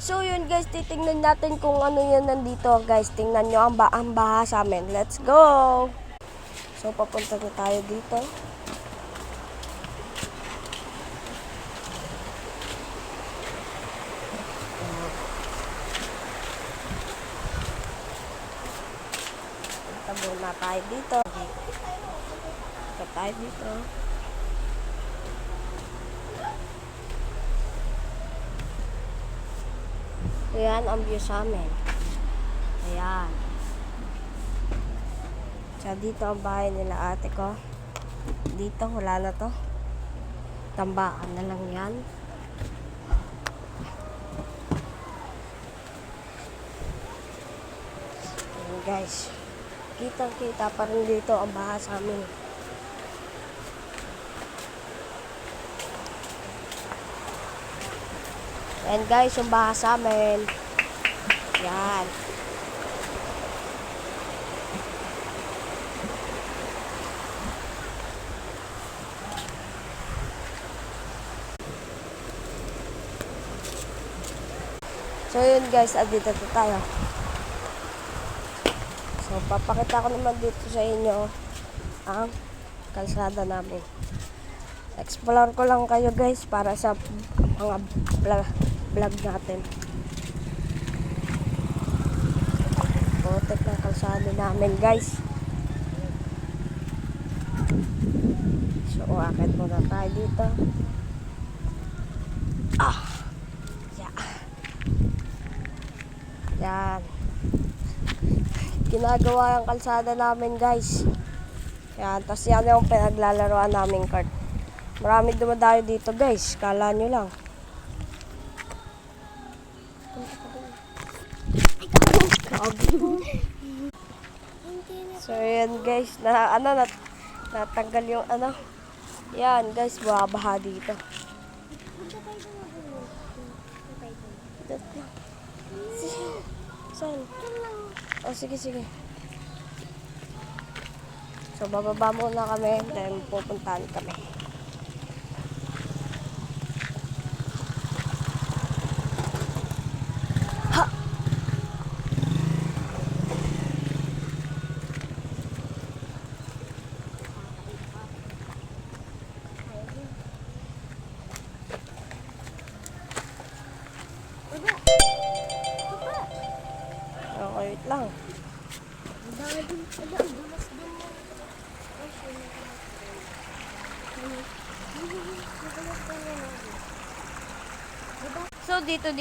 So yun guys, titingnan natin kung ano yan nandito guys. Tingnan nyo ang baha sa amin. Let's go! So papunta na tayo dito. Punta muna tayo dito. Punta tayo dito. Ayan ang view sa amin. Ayan. So, dito ang bahay nila ate ko. Dito, wala na to. Tambakan na lang yan. Ayan guys. Kitang-kita pa rin dito ang bahay sa amin. Ayan guys, yung baha sa amin. Yan. So yun guys, dito na tayo. So papakita ko naman dito sa inyo ang kalsada namin. Explore ko lang kayo guys para sa mga vlog natin. Putik ng kalsada namin guys. So akit muna tayo dito. Yan. Ginagawa yung kalsada namin guys. Yan. Tapos yan yung pinaglalaroan naming kart. Marami dumadayo dito guys. Kala nyo lang. So yan guys. Natanggal yung Yan guys. Baha dito. Saan? Oh, sige. So, bababa muna kami. Then, pupuntahan kami. Ha! Okay, wait lang. So dito